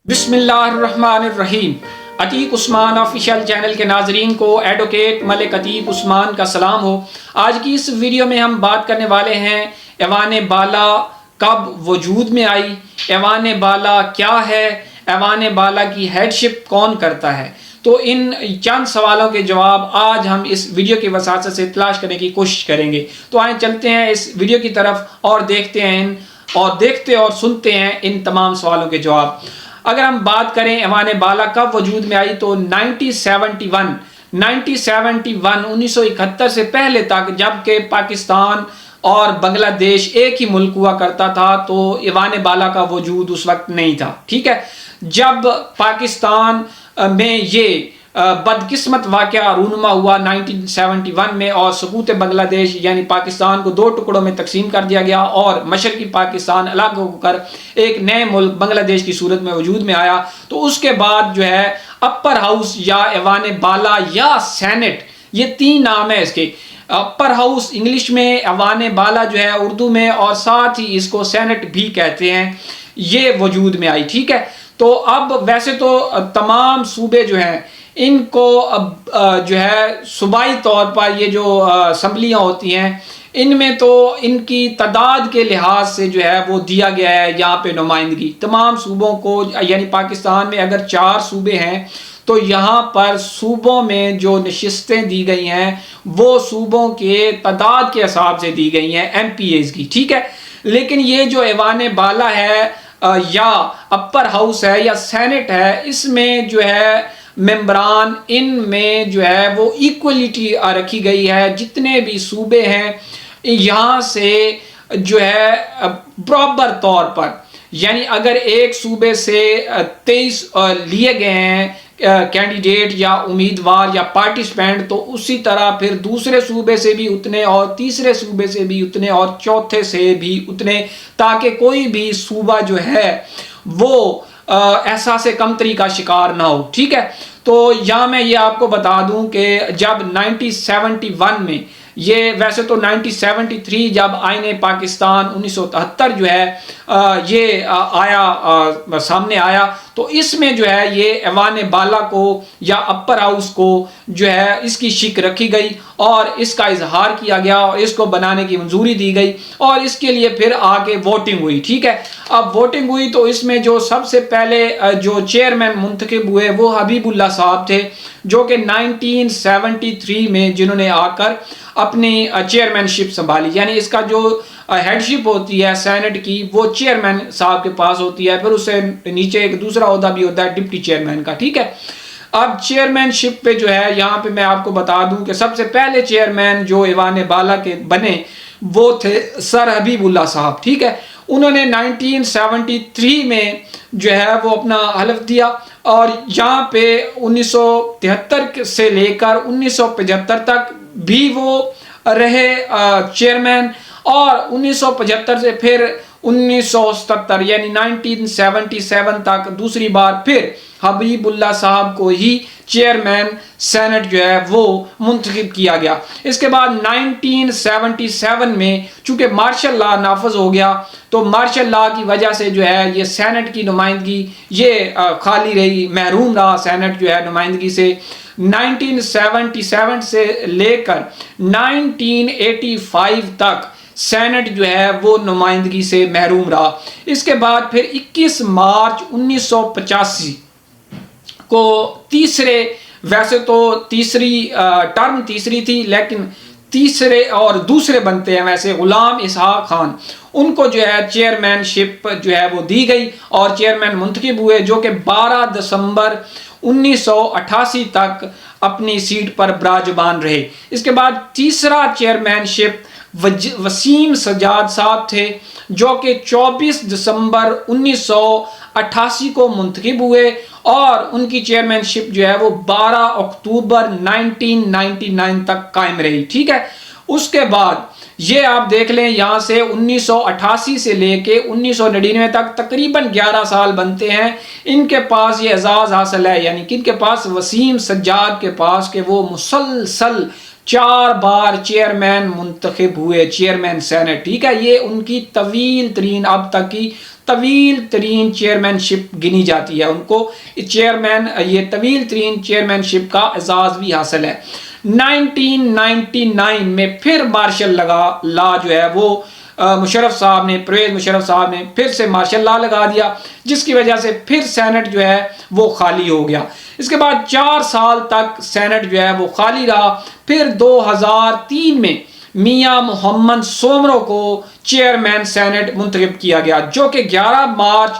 بسم اللہ الرحمن الرحیم۔ عتیق عثمان آفیشیل چینل کے ناظرین کو ایڈوکیٹ ملک عتیق عثمان کا سلام ہو۔ آج کی اس ویڈیو میں ہم بات کرنے والے ہیں ایوان بالا کب وجود میں آئی، ایوان بالا کیا ہے، ایوان بالا کی ہیڈشپ کون کرتا ہے۔ تو ان چند سوالوں کے جواب آج ہم اس ویڈیو کی وساطت سے تلاش کرنے کی کوشش کریں گے۔ تو آئیں چلتے ہیں اس ویڈیو کی طرف اور دیکھتے اور سنتے ہیں ان تمام سوالوں کے جواب۔ اگر ہم بات کریں ایوان بالا کب وجود میں آئی تو 1971 سے پہلے تک، جبکہ پاکستان اور بنگلہ دیش ایک ہی ملک ہوا کرتا تھا، تو ایوان بالا کا وجود اس وقت نہیں تھا، ٹھیک ہے۔ جب پاکستان میں یہ بدقسمت واقعہ رونما ہوا 1971 میں اور سقوط بنگلہ دیش یعنی پاکستان کو دو ٹکڑوں میں تقسیم کر دیا گیا اور مشرقی پاکستان الگ ہو کر ایک نئے ملک بنگلہ دیش کی صورت میں وجود میں آیا، تو اس کے بعد جو ہے اپر ہاؤس یا ایوان بالا یا سینٹ، یہ تین نام ہے اس کے۔ اپر ہاؤس انگلش میں، ایوان بالا جو ہے اردو میں، اور ساتھ ہی اس کو سینٹ بھی کہتے ہیں، یہ وجود میں آئی، ٹھیک ہے۔ تو اب ویسے تو تمام صوبے جو ہیں ان کو اب جو ہے صوبائی طور پر یہ جو اسمبلیاں ہوتی ہیں ان میں تو ان کی تعداد کے لحاظ سے جو ہے وہ دیا گیا ہے یہاں پہ نمائندگی تمام صوبوں کو، یعنی پاکستان میں اگر 4 صوبے ہیں تو یہاں پر صوبوں میں جو نشستیں دی گئی ہیں وہ صوبوں کے تعداد کے حساب سے دی گئی ہیں، ایم پی ایز کی، ٹھیک ہے۔ لیکن یہ جو ایوان بالا ہے یا اپر ہاؤس ہے یا سینٹ ہے، اس میں جو ہے ممبران ان میں جو ہے وہ ایکولیٹی رکھی گئی ہے، جتنے بھی صوبے ہیں یہاں سے جو ہے برابر طور پر، یعنی اگر ایک صوبے سے 23 لیے گئے ہیں کینڈیڈیٹ یا امیدوار یا پارٹیسپینٹ، تو اسی طرح پھر دوسرے صوبے سے بھی اتنے اور تیسرے صوبے سے بھی اتنے اور چوتھے سے بھی اتنے، تاکہ کوئی بھی صوبہ جو ہے وہ احساس کمتری کا شکار نہ ہو، ٹھیک ہے۔ تو یہاں میں یہ آپ کو بتا دوں کہ جب 1971 میں، یہ ویسے تو 1973 جب آئین پاکستان 1973 جو ہے یہ آیا سامنے آیا، تو اس میں جو ہے یہ ایوان بالا کو یا اپر ہاؤس کو جو ہے اس کی شک رکھی گئی اور اس کا اظہار کیا گیا اور اس کو بنانے کی منظوری دی گئی اور اس کے لیے پھر آگے ووٹنگ ہوئی، ٹھیک ہے۔ اب ووٹنگ ہوئی تو اس میں جو سب سے پہلے جو چیئرمین منتخب ہوئے وہ حبیب اللہ صاحب تھے، جو کہ 1973 میں جنہوں نے آ کر اپنی چیئرمین شپ سنبھالی، یعنی اس کا جو ہیڈ شپ ہوتی ہے سینٹ کی وہ چیئرمین صاحب کے پاس ہوتی ہے، پھر اس سے نیچے ایک دوسرا عہدہ بھی ہوتا ہے ڈپٹی چیئرمین کا، ٹھیک ہے۔ اب چیئرمین شپ پہ جو ہے یہاں پہ میں آپ کو بتا دوں کہ سب سے پہلے چیئرمین جو ایوان بالا کے بنے وہ تھے سر حبیب اللہ صاحب، ٹھیک ہے۔ انہوں نے 1973 میں جو ہے وہ اپنا حلف دیا اور یہاں پہ 1973 سے لے کر 1975 تک بھی وہ رہے چیئرمین، اور 1975 سے پھر 1977 یعنی 1977 تک دوسری بار پھر حبیب اللہ صاحب کو ہی چیئرمین سینٹ جو ہے وہ منتخب کیا گیا۔ اس کے بعد 1977 میں چونکہ مارشل لا نافذ ہو گیا تو مارشل لا کی وجہ سے جو ہے یہ سینٹ کی نمائندگی یہ خالی رہی، محروم رہا سینٹ جو ہے نمائندگی سے۔ 1977 سے لے کر 1985 تک سینٹ جو ہے وہ نمائندگی سے محروم رہا۔ اس کے بعد پھر 21 مارچ 1985 کو ویسے تو ٹرم تیسری تھی، لیکن تیسرے اور دوسرے بنتے ہیں ویسے غلام اسحاق خان، ان کو جو ہے چیئرمین شپ جو ہے وہ دی گئی اور چیئرمین منتخب ہوئے، جو کہ 12 دسمبر 1988 تک اپنی سیٹ پر براجمان رہے۔ اس کے بعد تیسرا چیئرمین شپ وسیم سجاد صاحب تھے، جو کہ 24 دسمبر 1988 کو منتخب ہوئے اور ان کی چیئرمین شپ جو ہے وہ 12 اکتوبر 1999 تک قائم رہی، ٹھیک ہے۔ اس کے بعد یہ آپ دیکھ لیں یہاں سے 1988 سے لے کے 1999 تک تقریباً 11 سال بنتے ہیں، ان کے پاس یہ اعزاز حاصل ہے، یعنی کہ ان کے پاس وسیم سجاد کے پاس کہ وہ مسلسل 4 بار چیئرمین منتخب ہوئے، چیئرمین سینٹ، ٹھیک ہے۔ یہ ان کی طویل ترین اب تک کی طویل ترین چیئرمین شپ گنی جاتی ہے، ان کو چیئرمین یہ طویل ترین چیئرمین شپ کا اعزاز بھی حاصل ہے۔ 1999 میں پھر مارشل لا جو ہے وہ مشرف صاحب نے، پرویز مشرف صاحب نے پھر سے مارشل لا لگا دیا، جس کی وجہ سے پھر سینٹ جو ہے وہ خالی ہو گیا۔ اس کے بعد 4 سال تک سینٹ جو ہے وہ خالی رہا۔ پھر 2003 میں میاں محمد سومرو کو چیئرمین سینٹ منتخب کیا گیا، جو کہ 11 مارچ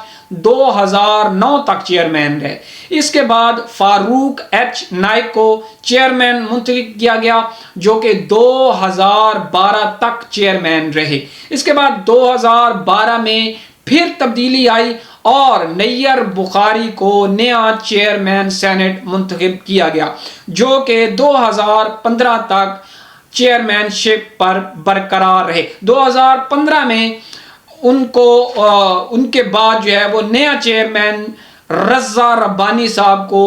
2009 تک چیئرمین رہے۔ اس کے بعد فاروق ایچ نائک کو چیئرمین منتخب کیا گیا، جو کہ 2012 تک چیئرمین رہے۔ اس کے بعد 2012 میں پھر تبدیلی آئی اور نیر بخاری کو نیا چیئرمین سینٹ منتخب کیا گیا، جو کہ 2015 تک چیئرمین شپ پر برقرار رہے۔ 2015 میں ان کے بعد جو ہے وہ نیا چیئرمین رضا ربانی صاحب کو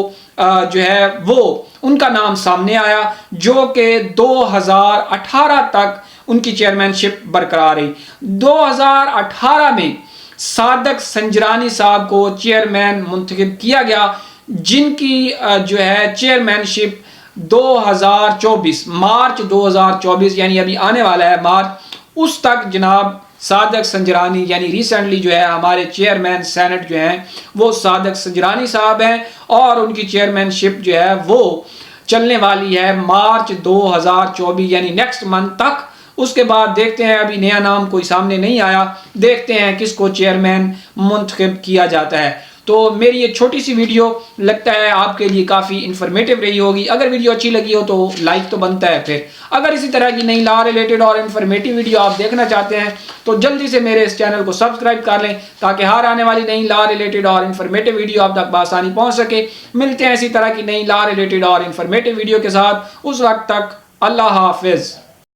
جو ہے وہ ان کا نام سامنے آیا، جو کہ 2018 تک ان کی چیئرمین شپ برقرار رہی۔ 2018 میں صادق سنجرانی صاحب کو چیئرمین منتخب کیا گیا، جن کی جو ہے چیئرمین شپ 2024 مارچ 2024 یعنی ابھی آنے والا ہے مارچ، اس تک جناب صادق سنجرانی یعنی ریسنٹلی جو ہے ہمارے چیئرمین سینٹ جو ہیں وہ صادق سنجرانی صاحب ہیں، اور ان کی چیئرمین شپ جو ہے وہ چلنے والی ہے مارچ 2024 یعنی نیکسٹ منتھ تک۔ اس کے بعد دیکھتے ہیں، ابھی نیا نام کوئی سامنے نہیں آیا، دیکھتے ہیں کس کو چیئرمین منتخب کیا جاتا ہے۔ تو میری یہ چھوٹی سی ویڈیو لگتا ہے آپ کے لیے کافی انفارمیٹیو رہی ہوگی۔ اگر ویڈیو اچھی لگی ہو تو لائک تو بنتا ہے، پھر اگر اسی طرح کی نئی لا ریلیٹڈ اور انفارمیٹیو ویڈیو آپ دیکھنا چاہتے ہیں تو جلدی سے میرے اس چینل کو سبسکرائب کر لیں، تاکہ ہر آنے والی نئی لا ریلیٹڈ اور انفارمیٹیو ویڈیو آپ تک بآسانی پہنچ سکے۔ ملتے ہیں اسی طرح کی نئی لا ریلیٹڈ اور انفارمیٹیو ویڈیو کے ساتھ، اس وقت تک اللہ حافظ۔